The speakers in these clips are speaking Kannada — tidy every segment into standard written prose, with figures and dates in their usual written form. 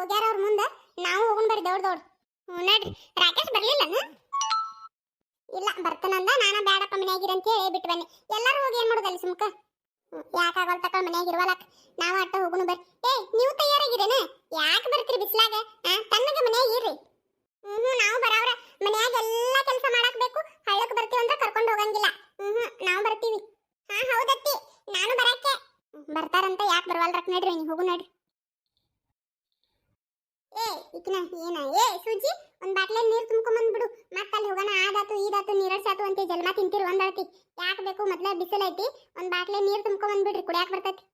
ಹೋಗ್ಯಾರ ಅವ್ರ ಮುಂದೆ. ನಾವು ಹೋಗೋಣ ಬರ್ರಿ ದೌಡ್ ದೌಡ್. ನಡ್ರಿ. ರಾಕೇಶ್ ಬರ್ಲಿಲ್ಲನ? ಇಲ್ಲ ಬರ್ತಾನಂದ. ನಾನ ಬ್ಯಾಡಪ್ಪ ಮನ್ಯಾಗಿರ ಅಂತ ಹೇಳಿ ಬಿಟ್ಟು ಬನ್ನಿ. ಎಲ್ಲರೂ ಹೋಗಿ ಏನ್ ಮಾಡೋದಲ್ಲ ಸುಮ್ಕ. ಯಾಕಾಗಲ್ ತಕ ಮನ್ಯಾಗ ಇರುವಲಕ್. ನಾವು ಅಟ್ಟ ಹೋಗೋಣ ಬರ್ರಿ. ನೀವು ತಯಾರಾಗಿರೇನ? ಯಾಕೆ ಬರ್ತೀರಿ ಬಿಸ್ಲಾಗ? ತಣ್ಣಗ ಮನ್ಯಾಗ ಇರ್ರಿ. ನಾವು ಬರಾವ್ರ. ಮನ್ಯಾಗ ಎಲ್ಲಾ ಕೆಲಸ ಮಾಡಾಕ್ ಬೇಕು. ಹಳ್ಳಕ್ ಬರ್ತೀವಿ ಅಂದ್ರೆ ಕರ್ಕೊಂಡು ಹೋಗಂಗಿಲ್ಲ. ನಾವು ಬರ್ತೀವಿ. ಹೌದತ್ತಿ, ನಾನು ಬರಾಕೆ. ಬರ್ತಾರಂತ ಯಾಕೆ ಬರವಲ್ರಕ್? ನಡ್ರಿ ಹೋಗು ನಡ್ರಿ. ಈಕಿನ ಏನ? ಸೂಜಿ, ಒಂದ್ ಬಾಟ್ಲೆ ನೀರ್ ತುಂಬ್ಕೊಂಡ್ ಬಂದ್ಬಿಡು. ಮತ್ತ ಅಲ್ಲಿ ಹೋಗೋಣ. ಆದಾತು ಈದಾತು ನೀರಡ್ಸಾತು ಅಂತ ಜಲ್ಮ ತಿಂತೀರಿ ಒಂದಳತಿ. ಯಾಕೆ ಬೇಕು? ಮೊದ್ಲ ಬಿಸಿಲು ಐತಿ. ಒಂದ್ ಬಾಟ್ಲೆ ನೀರ್ ತುಂಬ್ಕೊಂಡ್ ಬಂದ್ಬಿಡ್ರಿ, ಕುಡಿಯಾಕ ಬರ್ತೈತಿ.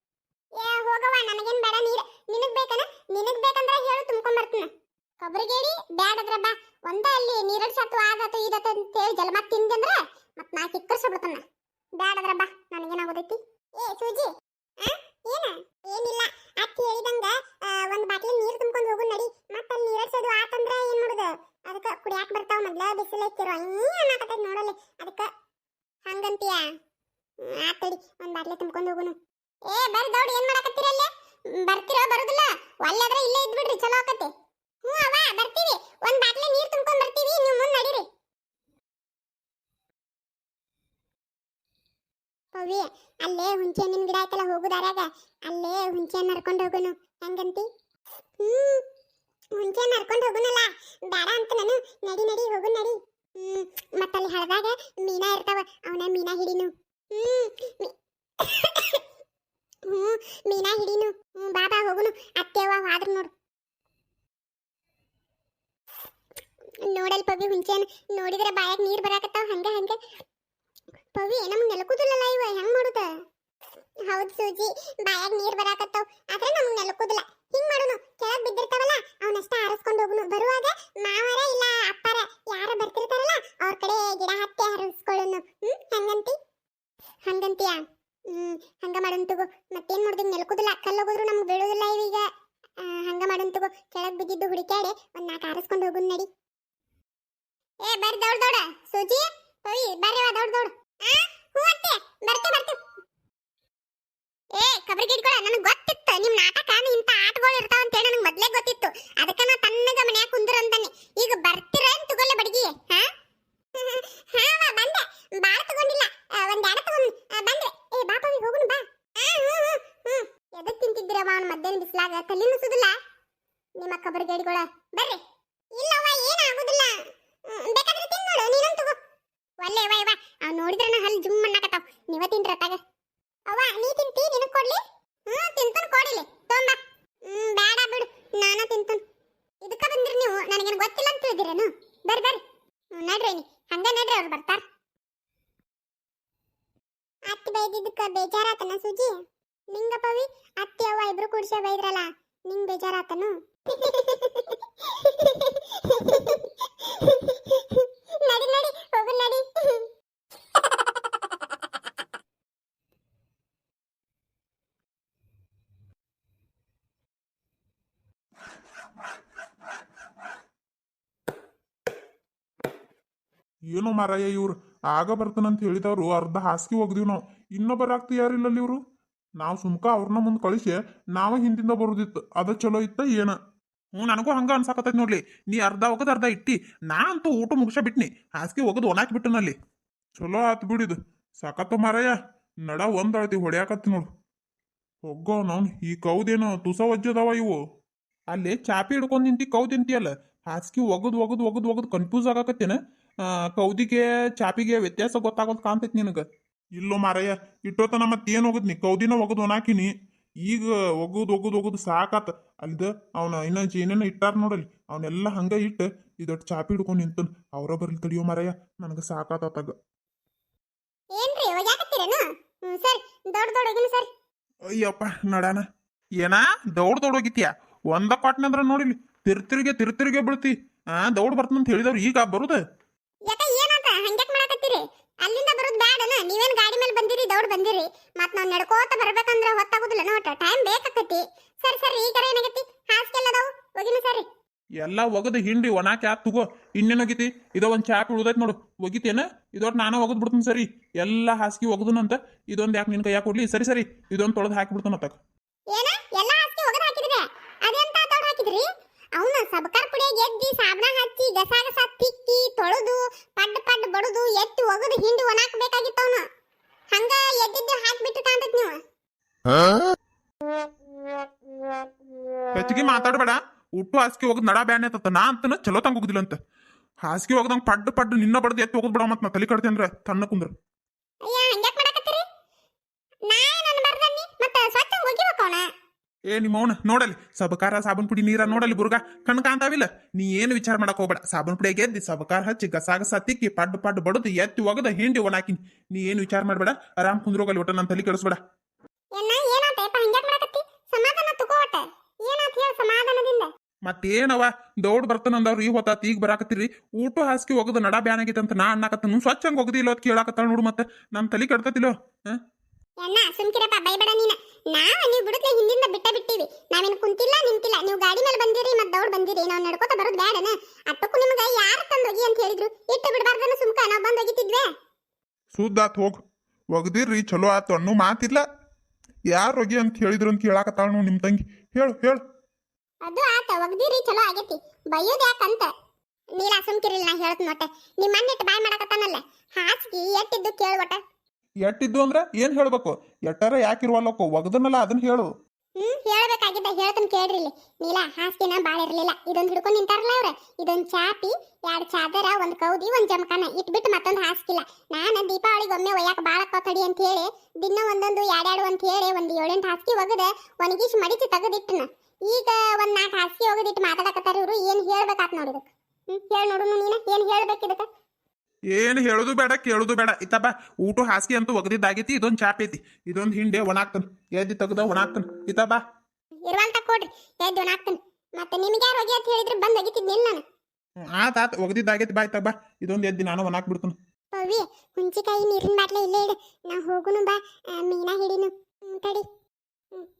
ಹೋಗವ್ವ, ನನಗೇನ್ ಬೇಡ ನೀರ್. ನಿನಗ್ ಬೇಕನ? ನಿನಗ್ ಬೇಕಂದ್ರ ಹೇಳು, ತುಂಬ್ಕೊಂಡ್ ಬರ್ತೀನ. ಕೊಬ್ಬರಿಗೇಡಿ ಬ್ಯಾಡದ್ರ ಬಾ. ಒಂದ ಅಲ್ಲಿ ನೀರಡ್ಸಾತು ಆದಾತು ಈದಾತು ಅಂತ ಹೇಳಿ ಜಲ್ಮ ತಿಂದಂದ್ರ ಮತ್ ನಾ ಕಿಕ್ಕರ್ಸ್ಬಿಡ್ತಾನ. ಬ್ಯಾಡದ್ರ ಬಾ, ನನಗೇನಾಗೋದೈತಿ. ಸೂಜಿ, ಏನ? ಏನಿಲ್ಲ, ಅತ್ತಿ ಹೇಳಿದಂಗ ಒಂದ್ ಬಾಟ್ಲಿ ನೀರ್ ತುಂಬ್ಕೊಂಡ್ ಹೋಗು ನಡಿ. ಮತ್ತ ಅಲ್ಲಿ ನೀರಡ್ಸೋದು ಆತಂದ್ರ ಏನ್ ಮಾಡುದ? ಅದಕ್ಕ ಕುಡಿಯಾಕ ಬರ್ತಾವ. ಮೊದ್ಲ ಬಿಸಿಲು ಐತಿರೋ ಏನಾಗತೈತಿ ನೋಡಲಿ. ಅದಕ್ಕ ಹಂಗಂತೀಯ? ಆತಡಿ, ಒಂದ್ ಬಾಟ್ಲಿ ತುಂಬ್ಕೊಂಡ್ ಹೋಗುನು. ಬರ್ರಿ ದೌಡ್. ಏನ್ ಮಾಡಕತ್ತೀರಿ ಅಲ್ಲೇ? ಬರ್ತೀರೋ ಬರುದಿಲ್ಲ? ಒಲ್ಲಾದ್ರೆ ಇಲ್ಲೇ ಇದ್ಬಿಡ್ರಿ, ಚಲೋ ಆಕತಿ. ಅವ್ವ ಬರ್ತೀವಿ. ಒಂದ್ ಬಾಟ್ಲಿ ನೀರ್ ತುಂಬ್ಕೊಂಡ್ ಬರ್ತೀವಿ, ನೀವು ಮುಂದ್ ನಡೀರಿ. ಪವಿ, ಅಲ್ಲೇ ಹುಂಚೆ ಹಣ್ಣಿನ ಗಿಡ ಐತಲ್ಲ, ಹೋಗು ದಾರ್ಯಾಗ. ಅಲ್ಲೇ ಹುಂಚೆ ಹಣ್ಣು ಹರ್ಕೊಂಡು ಹೋಗುನು. ಹೆಂಗಂತಿ? ಹುಂಚೆ ಹಣ್ಣು ಹರ್ಕೊಂಡು ಹೋಗುನಲ್ಲ. ಬೇಡ ಅಂತ ನಾನು. ನಡಿ ನಡಿ, ಹೋಗು ನಡಿ. ಮತ್ತಲ್ಲಿ ಹಳದಾಗ ಮೀನಾ ಇರ್ತಾವ, ಅವನ ಮೀನಾ ಹಿಡಿನು. ಮೀನಾ ಹಿಡಿನು. ಬಾ ಬಾ ಹೋಗುನು. ಅತ್ತೆವ್ವ ಹಾದ್ರ ನೋಡು. ನೋಡಲ್ ಪವಿ, ಹುಂಚೆ ಹಣ್ಣು ನೋಡಿದ್ರೆ ಬಾಯಾಗ ನೀರ್ ಬರಾಕತ್ತಾವ. ಹಂಗ ಹಂಗ ಪವಿ, ನಮ್ಗೆ ನೆಲಕುದಿಲ್ಲಲ್ಲ ಇವ, ಹೆಂಗ್ ಮಾಡುದ? ಹೌದು ಸೂಜಿ, ಬಾಯಾಗ ನೀರ್ ಬರಾಕತ್ತಾವ. ಆದ್ರೆ ನಮ್ಗೆ ನೆಲಕುದಿಲ್ಲ. ಹಿಂಗ್ ಮಾಡುನು, ಕೆಳಗ್ ಬಿದ್ದಿರ್ತಾವಲ್ಲ ಅವನಷ್ಟ ಆರಿಸ್ಕೊಂಡು ಹೋಗುನು. ಬರುವಾಗ ಮಾವರ ಇಲ್ಲ ಅಪ್ಪರ ಯಾರ ಬರ್ತಿರ್ತಾರಲ್ಲ ಅವ್ರ ಕಡೆ ಗಿಡ ಹತ್ತಿ ಹರಿಸ್ಕೊಳ್ಳುನು. ಹಂಗಂತಿ? ಹಂಗಂತೀಯ? ಹಂಗ ಮಾಡೋನ್ ತಗೋ. ಮತ್ತೇನ್ ಮಾಡುದು? ನೆಲಕುದಿಲ್ಲ. ಕಲ್ಲೋಗಿದ್ರು ನಮ್ಗೆ ಬೀಳುದಿಲ್ಲ ಇವೀಗ. ಹಂಗ ಮಾಡೋನ್ ತಗೋ. ಕೆಳಗ್ ಬಿದ್ದಿದ್ದು ಹುಡುಕ್ಯಾಡೆ ಒಂದ್ 4 ಆರಿಸ್ಕೊಂಡು ಹೋಗುನ್ ನಡಿ. ಬರ್ರಿ ದೌಡ್ ದೌಡ. ಸೂಜಿ, ಪವಿ, ಬರ್ರಿ ದೌಡ್ ದೌಡ್. ಹೂ ಅತ್ತೆ, ಬರ್ತೀವಿ ಬರ್ತೀವಿ. ಕಬರಿಗಿಡ್ಗಳ, ನನಗೆ ಗೊತ್ತಿತ್ತು ನಿಮ್ ನಾಟಕ ಇಂತ ಆಟಗಳು ಇರ್ತಾವ ಅಂತ ಹೇಳಿ. ನನಗೆ ಮೊದ್ಲೇ ಗೊತ್ತಿತ್ತು. ಅದಕ್ಕ ನಾ ತನ್ನಗ ಮನ್ಯಾಗ ಕುಂದ್ರ ಅಂತಾನೆ. ಈಗ ಬರ್ತೀರ ಅಂತ ತಗೊಳ್ಳೆ ಬಡಗಿ. ಬಂದೆ. ಬಾಳ ತಗೊಂಡಿಲ್ಲ, ಒಂದ್ 2 ತಗೊಂಡ್ ಬಂದೆ. ಬಾ ಪವಿ, ಹೋಗುನು ಬಾ. ಎದಕ್ ತಿಂತಿದ್ದೀರವ ಅವ್ನ ಮಧ್ಯಾಹ್ನ ಬಿಸ್ಲಾಗ? ತಲೆ ನುಸುದಿಲ್ಲ ನಿಮ್ಮ ಕಬರಿಗೇಡಿಗಳ? ಬರ್ರಿ. ಇಲ್ಲವ್ವ, ಏನಾಗುದಿಲ್ಲ. ಬೇಕಾದ್ರೆ ತಿನ್ ನೋಡು, ನೀನಂತ ತಗೋ. ಒಲ್ಲೆ ವಾ ಇವ, ಅವ್ ನೋಡಿದ್ರೆ ಹಲ್ ಜುಮ್ ಅನ್ನಕತ್ತಾವ. ನೀವ ತಿನ್ರಿ ಅತ್ತಾಗ. ಅವ್ವ, ನೀ ತಿಂತಿ? ನಿನಗ್ ಕೊಡ್ಲಿ? ತಿಂತನ್, ಕೊಡಿಲಿ ತೊಂಬ. ಬೇಡ ಬಿಡು, ನಾನ ತಿಂತನ್. ಇದಕ್ಕ ಬಂದ್ರಿ ನೀವು? ನನಗೇನು ಗೊತ್ತಿಲ್ಲ ಅಂತ ಹೇಳಿದಿರೇನು? ಬರ್ರಿ ಬರ್ರಿ. ನಡ್ರಿ ನೀ ಹಂಗ ನಡ್ರಿ, ಅವ್ರು ಬರ್ತಾರ. ಅತ್ತಿ ಬೈದಿದ್ದಕ್ಕ ಬೇಜಾರಾತನ ಸೂಜಿ? ನಿಂಗ ಪವಿ, ಅತ್ತಿ ಅವ್ವ ಇಬ್ರು ಕೂಡ್ಸೆ ಬೈದ್ರಲ್ಲ, ನಿಂಗ್ ಬೇಜಾರಾತನು? ನಡಿ ನಡಿ, ಹೋಗು ನಡಿ. ಏನೋ ಮಾರಾಯ, ಇವ್ರು ಆಗ ಬರ್ತಾನಂತ ಹೇಳಿದವ್ರು ಅರ್ಧ ಹಾಸಿಗೆ ಒಗ್ದಿವ್ ನಾವು. ಇನ್ನೂ ಬರಾಕ್ತಿ ಯಾರಿಲ್ಲಲ್ಲಿ ಇವರು. ನಾವು ಸುಮ್ಕ ಅವ್ರನ್ನ ಮುಂದೆ ಕಳಿಸಿ ನಾವ ಹಿಂದಿಂದ ಬರೋದಿತ್ತು. ಅದ ಚಲೋ ಇತ್ತ ಏನ? ನನಗೂ ಹಂಗ ಅನ್ಸಾಕತ್ತೈತಿ ನೋಡ್ಲಿ. ನೀ ಅರ್ಧ ಒಗದ್ ಅರ್ಧ ಇಟ್ಟಿ. ನಾ ಅಂತೂ ಊಟ ಮುಗಿಸ ಬಿಟ್ನಿ. ಹಾಸಿಗೆ ಒಗದ್ ಒಣಾಕಿ ಬಿಟ್ಟನಲ್ಲಿ. ಚಲೋ ಆತ್ ಬಿಡಿದು. ಸಾಕತ್ತ ಮಾರಾಯ. ನಡ ಒಂದಳತಿ ಹೊಡ್ಯಾಕತ್ತಿ ನೋಡು. ಹೋಗೋ ನಾವು. ಈ ಕೌದೇನೋ ತುಸ ವಜ್ಜದವ ಇವು. ಅಲ್ಲಿ ಚಾಪಿ ಹಿಡ್ಕೊಂಡ್ ನಿಂತಿ ಕೌದ್ ನಿಂತಿಯಲ್ಲ. ಹಾಸಿಗೆ ಒಗದ್ ಒಗದ್ ಒಗದ್ ಒಗದ್ ಕನ್ಫ್ಯೂಸ್ ಆಗಾಕತ್ತೇನ? ಕೌದಿಗೆ ಚಾಪಿಗೆ ವ್ಯತ್ಯಾಸ ಗೊತ್ತಾಗೋದು ಕಾಣ್ತೈತಿ ನಿನಗ? ಇಲ್ಲೋ ಮಾರಾಯ, ಇಟ್ಟೋತನ ಮತ್ತೇನು ಹೋಗದ್ನಿ? ಕೌದಿನ ಒಗದ್ ಒಣಾಕಿನಿ. ಈಗ ಒಗದ್ ಒಗದ್ ಒಗದ್ ಸಾಕಾತ. ಅಲ್ದ ಅವನ ಇನ್ನ ಏನೇನ ಇಟ್ಟಾರ ನೋಡಲಿ, ಅವನ್ನೆಲ್ಲ ಹಂಗ ಇಟ್ಟು ಇದೊಟ್ಟು ಚಾಪಿ ಹಿಡ್ಕೊಂಡು ನಿಂತನ್. ಅವ್ರ ಬರ್ಲಿ ತಡಿಯೋ ಮಾರಾಯ, ನನಗ ಸಾಕಾತಾಗ. ಏನ್ರಿ ಒಗ್ಯಾಕತ್ತೀರೇನು? ಸರಿ, ದೊಡ್ಡ ದೊಡ್ಡ ಸರಿ. ಅಯ್ಯಪ್ಪ ನಡಾನ. ಏನಾ ದೌಡ್ ದೌಡೋಗಿತ್ಯಾ? ಒಂದ ಕೊಟ್ಟನಂದ್ರ ನೋಡಿಲಿ, ತಿರ್ತಿರಿಗೆ ಬೀಳ್ತಿ. ದೌಡ್ ಬರ್ತಂತ ಹೇಳಿದವ್ರು ಈಗ ಬರುದ? ಯಾಕ ಏನಾತ? ಹಂಗ್ಯಾಕ್ ಮಾಡಕತ್ತೀರಿ? ಅಲ್ಲಿಂದ ಬರೋದು ಬ್ಯಾಡನ? ನೀವೇನ್ ಗಾಡಿ ಮೇಲೆ ಬಂದಿರಿ, ದೌಡ್ ಬಂದಿರಿ. ಮತ್ ನಾವ್ ನಡ್ಕೋತ ಬರ್ಬೇಕಂದ್ರ ಹೊತ್ತಾಗುದಿಲ್ಲ ನೋಟ, ಟೈಮ್ ಬೇಕಾಕತಿ. ಸರಿ ಸರಿ, ಈಗ ಏನಾಗೈತಿ? ಹಾಸ್ಗೆಲ್ಲ ಅದಾವು, ಒಗಿನ ಸರಿ. ಎಲ್ಲ ಒಗದು ಹಿಂಡಿ ಒಣಾಕಿ ಆತ್ ತಗೋ. ಇನ್ನೇನಾಗೈತಿ? ಇದೋ ಒಂದ್ ಚಾಪಿ ಉಳ್ದೈತ್ ನೋಡು, ಒಗಿತೇನ? ಇದೊಟ್ಟು ನಾನ ಒಗದ್ ಬಿಡ್ತೀನಿ. ಸರಿ, ಎಲ್ಲ ಹಾಸಿಗೆ ಒಗದನಂತ. ಇದೊಂದ್ ಯಾಕೆ ನಿನ್ ಕೈಯಾಗ ಕೊಡ್ಲಿ? ಸರಿ ಸರಿ, ಇದೊಂದ್ ತೊಳೆದು ಹಾಕಿ ಬಿಡ್ತಾನತ್ತಾಗ. ಏನ? ಎಲ್ಲ ಹಾಸಿಗೆ ಒಗದ್ ಹಾಕಿದ್ರಿ? ಅದೆಂತ ದೌಡ್ ಹಾಕಿದ್ರಿ? ಸಬಕಾರ ಪುಡಿಯಾಗ ಎದ್ದಿ ಸಾಬಣ ಹಚ್ಚಿ ಗಸ ತಿಕ್ಕಿ ತೊಳೆದು ಪಡ್ ಪಡ್ ಬಡುದು ಎತ್ತಿ ಒಗದು ಹಿಂಡಿ ಒಣಾಕ್ಬೇಕಾಗಿತ್ತವನು ಹಂಗ ಎದ್ದಿದ್ದು ಹಾಕ್ಬಿಟ್ಟು ಕಾಂತತ್ ನೀವು ಹೆಚ್ಚಿಗೆ ಮಾತಾಡಬೇಡ. ಉಟ್ಟು ಹಾಸಿಗೆ ಹೋಗದ್ ನಡ ಬ್ಯಾನೆ ಆತತ್ತ ನಾ ಅಂತನ ಚಲೋ ತಂಗ ಹೋಗುದಿಲ್ಲ ಅಂತ. ಹಾಸಿಗೆ ಹೋಗದಂಗ ಪಡ್ಡು ಪಡ್ಡು ನಿನ್ನ ಬಡ್ದು ಎತ್ತಿ ಹೋಗದ್ ಬಿಡ ಮತ್ ನಾ ತಲೆ ಕಡ್ತೆ ಅಂದ್ರೆ ತನ್ನ ಕುಂದ್ರ. ಅಯ್ಯ ಹಂಗ್ಯಾಕ್ ಮಾಡಕತ್ತೀರಿ ನಾ ನನ್ನ ಬರ್ದನ್ನಿ ಮತ್ತೆ ಸ್ವಚ್ಛ ಹೋಗಿಬೇಕವನ ನಿಮ್ಮ ಅವನ ನೋಡಲಿ ಸಬಕಾರ ಸಾಬನ್ ಪುಡಿ ನೀರ ನೋಡಲಿ ಬುರ್ಗ ಕಣ್ ಕಾಂತಾವಿಲ್ಲ. ನೀ ಏನು ವಿಚಾರ ಮಾಡಕ್ ಹೋಗ್ಬೇಡ. ಸಾಬನ್ ಪುಡಿಯಾಗ ಎದ್ದಿ ಸಬಕಾರ ಹಚ್ಚಿ ಗಸ ತಿಕ್ಕಿ ಪಡ್ಡು ಪಡ್ಡು ಬಡದು ಎತ್ತಿ ಒಗದ ಹಿಂಡಿ ಒಣಾಕಿನಿ. ನೀ ಏನು ವಿಚಾರ ಮಾಡ್ಬೇಡ. ಆರಾಮ್ ಕುಂದ್ರೋಗಲ್ಲಿ ಒಟ್ಟ ನನ್ನ ತಲೆ ಕೆಡಿಸ್ಬೇಡ. ಏನ ಏನಾತಪ್ಪ ಹಂಗ್ಯಾಕ್ ಮಾಡಕತ್ತಿ ಸಮಾಧಾನ ತಗೋ ಒಟ್ಟ ಏನಾತ ಹೇಳ ಸಮಾಧಾನದಿಂದ. ಮತ್ತೇನವ ದೌಡ್ ಬರ್ತಾನಂದವ್ರು ಈ ಹೊತ್ತಾತ ಈಗ ಬರಾಕತ್ತೀರಿ. ಊಟ ಹಾಸಿಗೆ ಒಗದು ನಡ ಬ್ಯಾನ್ ಆಗೈತೆ ಅಂತ ನಾ ಅನ್ನಕತ್ತ ಸ್ವಚ್ಛಂಗ್ ಒಗದಿಲ್ಲ ಅಂತ ಕೇಳಾಕತ್ತಾಳ ನೋಡು. ಮತ್ತೆ ನಮ್ ತಲೆ ಕೆಡ್ತತಿಲ್ಲೋ. ಅಣ್ಣ ಸುಮ್ಕಿರಪ್ಪ ಬೈಬೇಡ ನೀನ. ನೀವು ಬಿಡುತ್ತೆ ಹಿಂದಿಂದ ಬಿಟ್ಟಿವಿ. ನಾವೇನು ಕುಂತಿಲ್ಲ ನಿಂತಿಲ್ಲ. ನೀವು ಗಾಡಿ ಮೇಲೆ ಬಂದಿರಿ ಮತ್ತೆ ದೌಡ್ ಬಂದಿರಿ. ನಾವು ನಡ್ಕೋತ ಬರೋದು ಬೇಡನ. ಅಟ್ಟಕ್ಕೂ ನಿಮ್ಗೆ ಯಾರು ತಂದೋಗಿ ಅಂತ ಹೇಳಿದ್ರು ಇಟ್ಟು ಬಿಡಬಾರ್ದನ ಸುಮ್ಕ ನಾವು ಬಂದು ಒಗಿತಿದ್ವಿ. ಸುದ್ದಾತ್ ಹೋಗ್ ಒಗದಿರ್ರಿ ಚಲೋ ಆತು ಅನ್ನೋ ಮಾತಿಲ್ಲ. ಯಾರು ಒಗಿ ಅಂತ ಹೇಳಿದ್ರು ಅಂತ ಕೇಳಾಕತ್ತಾಳ ನೋಡು ನಿಮ್ ತಂಗಿ. ಹೇಳು ಹೇಳು. ಅದು ಆತ ಒಗ್ದಿರಿ ಚಲೋ ಆಗೈತಿ. ಬೈಯೋದು ಯಾಕಂತ ನೀಲ ಸುಮ್ಕಿರಿಲ್ಲ. ನಾ ಹೇಳ್ತ ನೋಟ ನಿಮ್ಮ ಮಣ್ಣಿಟ್ಟು ಬಾಯ್ ಮಾಡಕತ್ತಾನಲ್ಲ ಹಾಸಿಗೆ ಎಟ್ಟಿದ್ದು ಕೇಳ್ವಟ. ಎಟ್ಟಿದ್ದು ಅಂದ್ರ ಏನ್ ಹೇಳ್ಬೇಕು? ಎಟ್ಟಾರ ಯಾಕಿರುವಲ್ಲಕ್ಕೋ ಒಗದನಲ್ಲ ಅದನ್ನ ಹೇಳು. ಹೇಳ್ಬೇಕಾಗಿದ್ದ ಹೇಳ್ತನ್ ಕೇಳ್ರಿ ಇಲ್ಲಿ. ನೀಲ ಹಾಸಿಗೆನ ಬಾಳ ಇರ್ಲಿಲ್ಲ. ಇದೊಂದು ಹಿಡ್ಕೊಂಡ್ ನಿಂತಾರಲ್ಲ ಅವ್ರ. ಇದೊಂದ್ ಚಾಪಿ 2 ಚಾದರ 1 ಕೌದಿ 1 ಜಮಖಾನ ಇಟ್ಬಿಟ್ಟು ಮತ್ತೊಂದು ಹಾಸಿಗಿಲ್ಲ. ನಾನು ದೀಪಾವಳಿಗೆ ಒಮ್ಮೆ ಒಯ್ಯಾಕ ಬಾಳ ತಡಿ ಅಂತ ಹೇಳಿ ದಿನ ಒಂದೊಂದು 2 ಅಂತ ಹೇಳಿ ಒಂದು 7-8 ಹಾಸಿಗೆ ಒಗದ ಒಣಗಿಸಿ ಮಡಿಚಿ ತೆಗೆದಿಟ್ಟನ. ಈಗ 1-4 ಹಾಸಿಗೆ ಒಗದಿಟ್ಟು ಮಾತಾಡಕತ್ತಾರ ಇವ್ರು. ಏನ್ ಹೇಳ್ಬೇಕಾತ್ ನೋಡಿದಕ್ ಹೇಳ್ ನೋಡು ನೀನ ಏನ್ ಹೇಳ್ಬೇಕಿದಕ್ಕ. ಏನು ಹೇಳುದು ಬೇಡ ಕೇಳುದು ಬೇಡ. ಇತ್ತಪ್ಪ ಊಟ ಹಾಸಿಗೆ ಅಂತೂ ಒಗದಿದ್ದಾಗೈತಿ. ಇದೊಂದು ಚಾಪ್ ಐತಿ. ಇದೊಂದು ಹಿಂಡೆ ಒಣಾಕ್ತಾನ ಎದ್ದಿ ತೆಗ್ದ ಒಣಾಕ್ತಾನ. ಇತ್ತಪ್ಪ ಇರುವಂತ ಕೊಡ್ರಿ ಎದ್ದು ಒಣಾಕ್ತಾನ. ಮತ್ತೆ ನಿಮ್ಗೆ ಯಾರು ಒಗಿ ಅಂತ ಹೇಳಿದ್ರೆ ಬಂದ್ ಒಗಿತಿದ್ನಿಲ್ಲ ನಾನು. ಆತ ಒಗದಿದ್ದಾಗೈತಿ ಬಾಯ್ ತಬ್ಬ. ಇದೊಂದು ಎದ್ದಿ ನಾನು ಒಣಾಕ್ಬಿಡ್ತಾನ. ಪವಿ ಹುಂಚಿಕಾಯಿ ನೀರಿನ ಬಾಟ್ಲೆ ಇಲ್ಲೇ ಇಡು. ನಾ ಹೋಗುನು ಬಾ ಮೀನಾ ಹಿಡಿನು. ತಡಿ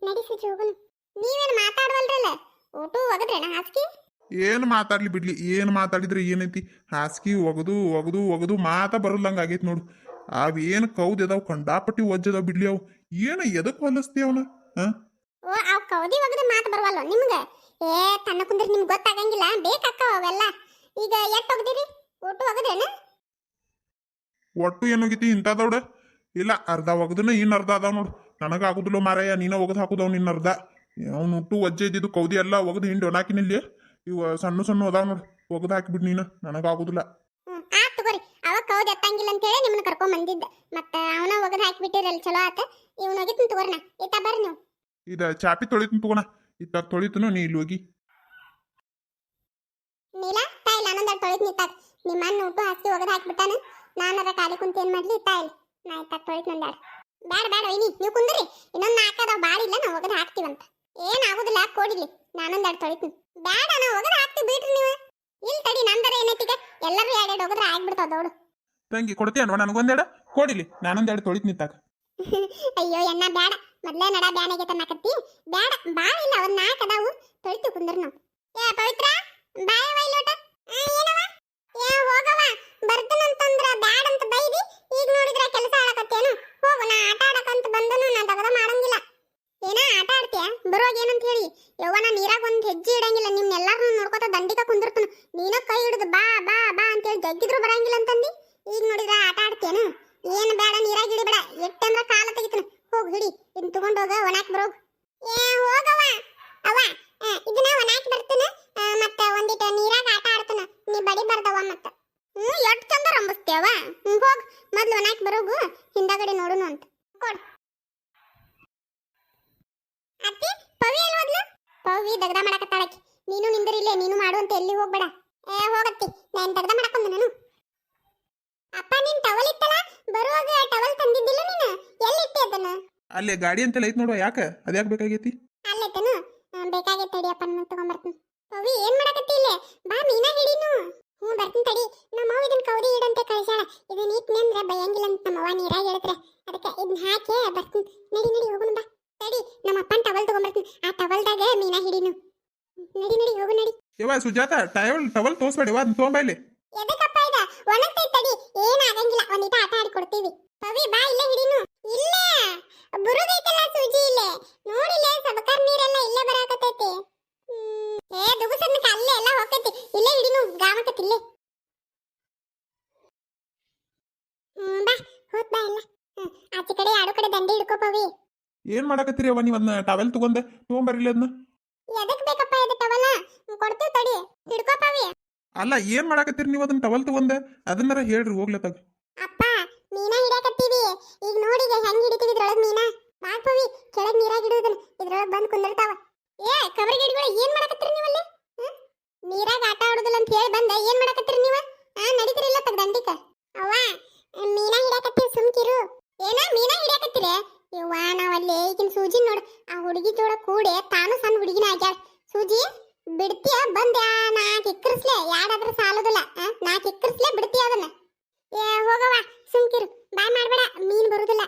ನಡಿ ಸುಜಿ ಹೋಗುನು. ನೀವೇನು ಮಾತಾಡವಲ್ರಲ್ಲ ಊಟ ಒಗದ್ರೇನ ಹಾಸಿಗೆ? ಏನು ಮಾತಾಡ್ಲಿ ಬಿಡ್ಲಿ. ಏನು ಮಾತಾಡಿದ್ರೆ ಏನೈತಿ? ಹಾಸಿಗೆ ಒಗದು ಒಗದು ಒಗದು ಮಾತಾ ಬರಲ್ಲಂಗ ಆಗೈತಿ ನೋಡು. ಅವೇನು ಕೌದ್ ಅದಾವ ಕಂಡಾಪಟ್ಟಿ ಒಜ್ಜದಾವ್ ಬಿಡ್ಲಿ. ಅವು ಏನು ಎದಕ್ ಹೊಲಸ್ತಿ ಅವನ? ಓ ಅವ್ ಕೌದಿ ಒಗದು ಮಾತು ಬರವಲ್ಲ ನಿಮ್ಗೆ? ತನ್ನ ಕುಂದ್ರಿ ನಿಮ್ಗೆ ಗೊತ್ತಾಗಂಗಿಲ್ಲ. ಬೇಕಾಕ್ಕವ ಅವೆಲ್ಲ. ಈಗ ಎಟ್ಟು ಒಗದಿರಿ ಊಟ ಒಗದ್ರೇನ? ಒಟ್ಟು ಏನೋಗಿತಿ ಇಂಥದವ್ಡ? ಇಲ್ಲ ಅರ್ಧ ಒಗದನ ಇನ್ನು ಅರ್ಧ ಅದಾವ ನೋಡು. ನನಗಾಗುದಿಲ್ಲ ಮಾರಾಯ. ನೀನ ಒಗದು ಹಾಕುದವ್ ನಿನ್ನ ಅರ್ಧ. ಅವ್ನು ಹುಟ್ಟು ಒಜ್ಜೆ ಇದ್ದಿದ್ದು ಕೌದಿ ಎಲ್ಲ ಒಗದು ಹಿಂಡಿ ಒಣಾಕಿನಿಲ್ಲಿ. ಇವ ಸಣ್ಣ ಸಣ್ಣ ಅದಾವ ನೋಡು ಒಗದು ಹಾಕಿಬಿಡ್ ನೀನು. ನನಗಾಗುದಿಲ್ಲ. ಆತ್ ತಗೋರಿ. ಅವಾಗ ಕೌದಿ ಎತ್ತಂಗಿಲ್ಲ ಅಂತ ಹೇಳಿ ನಿಮ್ಮನ್ನ ಕರ್ಕೊಂಡ್ ಬಂದಿದ್ದ. ಮತ್ತೆ ಅವನ ಒಗದು ಹಾಕಿಬಿಟ್ಟಿರಲ್ಲ ಚಲೋ ಆತ. ಇವ್ನ ಒಗಿತೀನಿ ತಗೋರ್ನ. ಇತ್ತ ಬರ್ರಿ ನೀವು. ಇದ ಚಾಪಿ ತೊಳಿತೀನಿ ತಗೋಣ. ಇತ್ತಾಗ ತೊಳಿತನು ನೀ ಇಲ್ಲಿ ಹೋಗಿ. ನೀಲ ತಾಯಿಲ್ಲ ಅನ್ನೊಂದೆರಡು ತೊಳಿತೀನಿ ಇತ್ತಾಗ. ನಿಮ್ಮ ಅಣ್ಣ ಊಟ ಹಾಕಿ ಒಗದು ಹಾಕಿಬಿಟ್ಟಾನ. ನಾನರ ಖಾಲಿ ಕುಂತ ಏನ್ ಮಾಡ್ಲಿ ತಾಯಿಲ್ಲ. ನಾ ಇತ್ತಾಗ ತೊಳಿತಂದಾಡ. ಬೇಡ ಬೇಡ ಒಯ್ನಿ ನೀವು ಕುಂದ್ರಿ. ಇನ್ನೊಂದು 4 ಅದಾವ ಬಾಳ ಇಲ್ಲ. ನಾವು ಒಗದು ಹಾಕ್ತಿವಂತ. ಏನಾಗುದಿಲ್ಲ ಕೊಡಿಲಿ. ನಾನೊಂದೆರಡು ತೊಳಿತೀನಿ. ಬೇಡ ನಾವು ಒಗದು ಹಾಕ್ತಿವಿ ಬಿಡ್ರಿ ನೀವು. ಇಲ್ಲಿ ತಡಿ ನಂದರ ಏನೈತಿಗ ಎಲ್ಲರೂ 2 ಒಗದ್ರೆ ಆಗ್ಬಿಡ್ತಾವ ದೌಡು. ತಂಗಿ ಕೊಡ್ತೀಯನ್ವ ನನಗೊಂದೆರಡು? ಕೊಡಿಲಿ ನಾನೊಂದೆರಡು ತೊಳಿತೀನಿ ಇತ್ತಾಗ. ಅಯ್ಯೋ ಎಣ್ಣ ಬೇಡ. ಮೊದ್ಲೇ ನಡ ಬ್ಯಾನಾಗೆ ತನ್ನಕತ್ತಿ. ಬೇಡ ಬಾಳ ಇಲ್ಲ. 4 ಅದಾವು ತೊಳಿತೀವಿ ಕುಂದ್ರಿ ನಾವು. ಪವಿತ್ರ ಬಾಯ ವೈಲೋಟ. ಏನವ ಹೋಗವ ಬರ್ದನಂತಂದ್ರ ಬ್ಯಾಡ ಅಂತ ಬೈದಿ. ಈಗ ನೋಡಿದ್ರ ಕೆಲಸ ಆಡಕತ್ತೇನು? ಹೋಗು. ನಾ ಆಟ ಆಡಕಂತ ಬಂದನು. ನಾ ದಗದ ಮಾಡಂಗಿಲ್ಲ. ಏನ ಆಟ ಆಡ್ತೀಯ? ಬರುವಾಗ ಏನಂತ ಹೇಳಿ ಯವ್ವ ನಾ ನೀರಾಗ ಒಂದು ಹೆಜ್ಜೆ ಇಡಂಗಿಲ್ಲ. ನಿಮ್ನೆಲ್ಲಾರು ನೋಡ್ಕೊತ ದಂಡಿಕ ಕುಂದಿರ್ತನು. ನೀನ ಕೈ ಹಿಡಿದು ಬಾ ಬಾ ಬಾ ಅಂತೇಳಿ ಜಗ್ಗಿದ್ರು ಬರಂಗಿಲ್ಲ ಅಂತಂದಿ. ಈಗ ನೋಡಿದ್ರ ಆಟ ಆಡ್ತೇನು? ಏನು ಬೇಡ ನೀರಾಗ ಹಿಡಿಬೇಡ. ಎಟ್ಟಂದ್ರ ಕಾಲ ತೆಗಿತನು. ಹೋಗಿ ಹಿಡಿ. ಇದನ್ನ ತಗೊಂಡೋಗ ಒಣಾಕ್ ಬರೋಗ. ಹೋಗವ ಅವ್ವ ಇದನ್ನ ಒಣಾಕಿ ಬರ್ತನ. ಮತ್ತೆ ಒಂದಿಟ ನೀರಾಗ ಆಟ ಆಡ್ತನ. ನೀ ಬಡಿ ಬರ್ದವ ಮತ್ತ. ಎಟ್ ಚಂದ ರಂಬಿಸ್ತೇವ. ಹೋಗ್ ಮೊದ್ಲು ಒಣಾಕಿ ಬರೋಗು. ಹಿಂದಗಡೆ ನೋಡುನು ಅಂತ ಕೊಡು. ಅತ್ತಿ ಪವಿ ಎಲ್ಲಿ ಹೋದ್ಲು? ಪವಿ ದಗದ ಮಾಡಕತ್ತಾಳಕಿ. ನೀನು ನಿಂದಿರಿಲ್ಲೇ. ನೀನು ಮಾಡು ಅಂತ ಎಲ್ಲಿ ಹೋಗ್ಬೇಡ. ಹೋಗತ್ತಿ ನಾನು ದಗದ ಮಾಡಕೊಂಡೆ ನಾನು. ಅಪ್ಪ ನಿನ್ ಟವಲ್ ಇತ್ತಲ್ಲ ಬರುವಾಗ ಟವಲ್ ತಂದಿದ್ದಿಲ್ಲ ನೀನು? ಎಲ್ಲಿ ಇಟ್ಟೆ ಅದನ್ನ? ಅಲ್ಲೇ ಗಾಡಿ ಅಂತೆಲ್ಲ ಐತ್ ನೋಡುವ. ಯಾಕೆ ಅದ್ಯಾಕೆ ಬೇಕಾಗೈತಿ? ಅಲ್ಲೈತೇನು? ಬೇಕಾಗೈತೆ ತಡಿ ಅಪ್ಪ ನಾನು ತಗೊಂಬರ್ತೀನಿ. ಪವಿ ಏನ್ ಮಾಡಕತ್ತಿ ಇಲ್ಲೇ? ಬಾ ಮೀನಾ ಹಿಡಿನು. ಬರ್ತೀನಿ ತಡಿ. ನಮ್ಮವ್ವ ಇದನ್ನ ಕೌದಿ ಇಡಂತೆ ಕಳಿಸ್ಯಾಳ. ಇದನ್ನ ಇಟ್ನೆಂದ್ರೆ ಬೈಯಂಗಿಲ್ಲ ಅಂತ ನಮ್ಮವ್ವ ನೀರಾಗ ಹೇಳಿದ್ರೆ ಅದಕ್ಕೆ ಇದನ್ನ ಹಾಕಿ ಬರ್ತೀನಿ. ನಡಿ ನಡಿ ಹೋಗುನು ಬಾ. ತಡಿ ನಮ್ಮ ಅಪ್ಪನ ಟವಲ್ ತಗೊಂಬರ್ತೀನಿ. ಆ ಟವಲ್ದಾಗ ಮೀನಾ ಹಿಡಿನು. ನಡಿ ನಡಿ ಹೋಗು ನಡಿ. ಯವ್ವ ಸುಜಾತ ಟವಲ್ ತೋರಿಸ್ಬೇಡಿವ ಅದನ್ನ ತೊಗೊಂಬ ಇಲ್ಲಿ. ಎದಕ್ಕಪ್ಪ ಇದ? ಒಣಗ್ತೈತೆ ತಡಿ. ಏನಾಗಂಗಿಲ್ಲ. ಒಂದಿಟ ಆಟ ಆಡಿ ಕೊಡ್ತೀವಿ. ಪವಿ ಬಾ ಇಲ್ಲೇ ಹಿಡಿನು. ಇಲ್ಲೇ ಬುರುದೈತಲ್ಲ ಸೂಜಿ. ಇಲ್ಲೇ ನೋಡಿಲ್ಲೇ ಸಬಕರ್ ನೀರೆಲ್ಲ ಇಲ್ಲೇ ಬರಾಕತೈತಿ. ದುಗುಸನ್ನ ಅಲ್ಲೇ ಎಲ್ಲ ಪವಿ. ಏನ್ ಮಾಡಕತ್ತೀರಿ ಅವ್ವ ನೀವು ಅದನ್ನ ಟವೆಲ್ ತಗೊಂಬರಿಲ್ಲ ಅದನ್ನ. ಎದಕ್ ಬೇಕಪ್ಪ ಇದು ಟವಲ? ಕೊಡ್ತೀವಿ ತಡಿ, ಹಿಡ್ಕೋ ಪವಿ. ಅಲ್ಲ ಏನ್ ಮಾಡಕತ್ತೀರಿ ನೀವು ಅದನ್ನ ಟವಲ್ ತಗೊಂಡೆ ಅದನ್ನಾರ ಹೇಳ್ರಿ ಹೋಗ್ಲತ್ತಾಗ. ಅಪ್ಪ ಮೀನಾ ಹಿಡಿಯಾಕತ್ತೀವಿ. ಈಗ ನೋಡಿ ಈಗ ಹೆಂಗ್ ಹಿಡಿತೀವಿ ಇದ್ರೊಳಗ್ ಮೀನಾ. ಬಾಳ್ ಪವಿ ಕೆಳಗ್ ನೀರಾಗ ಇಡುವುದನ್ನ ಇದ್ರೊಳಗ್ ಬಂದ್ ಕುಂದಿರ್ತಾವ. ಏ ಕಬರಿ ಗಿಡಗಳು ಏನ್ ಮಾಡಕತ್ತೀರಿ ನೀವು ಅಲ್ಲಿ? ನೀರಾಗ ಆಟ ಆಡುದಿಲ್ಲ ಅಂತ ಹೇಳಿ ಬಂದ ಏನ್ ಮಾಡಕತ್ತೀರಿ ನೀವು? ನಡೀತಿರಿಲ್ಲ ತಗ ದಂಡಿಕ. ಅವ್ವ ಮೀನಾ ಹಿಡಿಯಾಕತ್ತೀವಿ ಸುಮ್ಕಿರು. ಏನ ಮೀನಾ ಹಿಡಿಯಾಕತ್ತೀರಿ? ಯವ್ವ ನಾವಲ್ಲಿ ಈಗಿನ ಸೂಜಿ ನೋಡು ಆ ಹುಡುಗಿ ಜೋಡ ಕೂಡೆ ತಾನು ಸಣ್ಣ ಹುಡುಗಿನ ಆಗ್ಯಾಳ. ಸೂಜಿ ಬಿಡ್ತೀಯ ಬಂದ ನಾಲ್ಕು ಇಕ್ಕರ್ಸ್ಲೆ ಯಾರಾದ್ರೂ ಸಾಲೋದಿಲ್ಲ. ನಾಲ್ಕು ಇಕ್ಕರ್ಸ್ಲೆ ಬಿಡ್ತೀಯ ಅದನ್ನ. ಏ ಹೋಗವ್ವ ಸುಮ್ಕಿರು, ಬಾಯ್ ಮಾಡ್ಬೇಡ, ಮೀನ್ ಬರುದಿಲ್ಲ.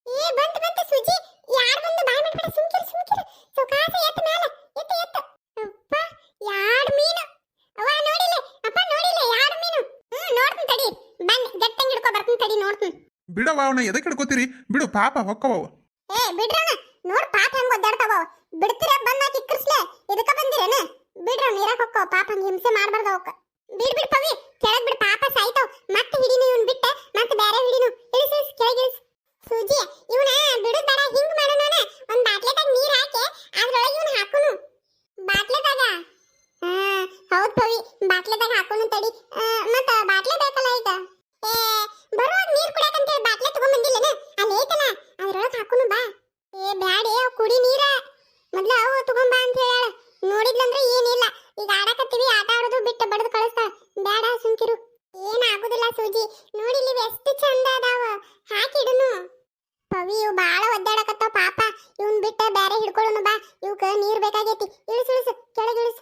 ಏ ಬಂತು ಸೂಜಿ, ಯಾರು ಬಂದು ಬಾಯ್ ಮಾಡ್ಬೇಡ, ಸುಮ್ಕಿರು ಸುಖಾಸ ಎತ್ತ ಮ್ಯಾಲ ಎತ್ತ. ಅಪ್ಪ ಯಾಡ್ ಮೀನು. ಅವ್ವ ನೋಡಿಲ್ಲ ಅಪ್ಪ ನೋಡಿಲ್ಲ ಯಾಡ್ ಮೀನು. ನೋಡ್ತೀನಿ ತಡಿ, ಬಂದ್ ಗಟ್ಟಂಗ್ ಹಿಡ್ಕೊ ಬರ್ತೀನಿ ತಡಿ ನೋಡ್ತೀನಿ. ಬಿಡವ ಅವನ ಎದಕ್ಕೆ ಹಿಡ್ಕೋತೀರಿ, ಬಿಡು ಪಾಪ ಹೊಕ್ಕವ. ಏ ಬಿಡ್ರಣ, ನೋಡ್ ಪಾಪ ಹೆಂಗ್ ಒದ್ದಾಡ್ತಾವ. ಬಿಡ್ತೀರ ಬಂದ್ ನಾಕ್ ಇಕ್ಕರ್ಸ್ಲೆ ಇದಕ್ಕ ಬಂದಿರೇನ? ಬಿಡ್ರ ನೀರಾಗ ಹೊಕ್ಕವ, ಪಾಪ ಹಂಗ ಹಿಂಸೆ ಮಾಡ್ಬಾರ್ದ ಅವಕ್ಕ. ಬಿಡ್ ಪವಿ ಕೆಳಗ್ ಬಿಡ್, ಪಾಪ ಸಾಯ್ತಾವ್. ಮತ್ತೆ ಹಿಡಿನು ಇವ್ನ್ ಬಿಟ್ಟ ಮತ್ತೆ ಬೇರೆ ಹಿಡಿನು. ಇಳಿಸು ಕೆಳಗಿಳಿಸು. ಸೂಜಿ ಇವನ ಬಿಡುದ್ ಬೇಡ, ಹಿಂಗ್ ಮಾಡೋಣ. ಒಂದ್ ಬಾಟ್ಲೆದಾಗ ನೀರ್ ಹಾಕಿ ಅದ್ರೊಳಗೆ ಇವನ್ ಹಾಕುನು. ಬಾಟ್ಲೆದಾಗ ಹೌದ್ ಪವಿ, ಬಾಟ್ಲೆದಾಗ ಹಾಕೋನು ತಡಿ. ಮತ್ತ ಬಾಟ್ಲೆ ಬೇಕಲ್ಲ ಈಗ. ಏ ಬರುವಾಗ ನೀರ್ ಕುಡಿಯಾಕಂತೇಳಿ ಬಾಟ್ಲೆ ತಗೊಂಡ್ ಬಂದಿಲ್ಲನ? ಅಲ್ಲಿ ಐತಲ್ಲ ಅದ್ರೊಳಗೆ ಹಾಕೋನು ಬಾ. ಏ ಬ್ಯಾಡಿ ಅವ್ ಕುಡಿ ನೀರ, ಮೊದ್ಲ ಅವು ತಗೊಂಬಾ ಅಂತ ಹೇಳ. ನೋಡಿದ್ಲಂದ್ರೆ ಏನಿಲ್ಲ, ಈಗ ಆಡಕತ್ತೀವಿ, ಆಟ ಆಡೋದು ಬಿಟ್ಟು ಬಡದು ಕಳಿಸ್ತಾಳ. ಬ್ಯಾಡ ಸುಮ್ಕಿರು, ಏನಾಗುದಿಲ್ಲ ಸೂಜಿ. ನೋಡಿಲಿ ಎಷ್ಟು ಚಂದ ಅದಾವ, ಹಾಕಿಡುನು. ಪವಿ ಇವ್ ಬಾಳ ಒದ್ದಾಡಕತ್ತಾವ ಪಾಪ, ಇವನ್ ಬಿಟ್ಟ ಬ್ಯಾರೆ ಹಿಡ್ಕೊಳ್ಳೋನು ಬಾ. ಇವಕ್ಕ ನೀರ್ ಬೇಕಾಗೈತಿ. ಇಳಿಸು ಕೆಳಗಿಳಿಸು.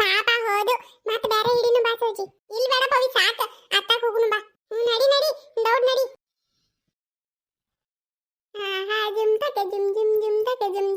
ಪಾಪ ಹೋದು ಮತ್ತೆ ಬೇರೆ ಹಿಡಿನು ಬಾ ಸೂಜಿ. ಇಲ್ಲಿ ಬೇಡ ಪವಿ ಸಾಕ, ಅತ್ತಾಗ ಹೋಗುನು ಬಾ. ನಡಿ ದೌಡ್ ನಡಿ. ಜಿಮ್ ತಕ ಜಿಮ್ ಜಿಮ್ ಜಿಮ್ ತಕ ಜಿಮ್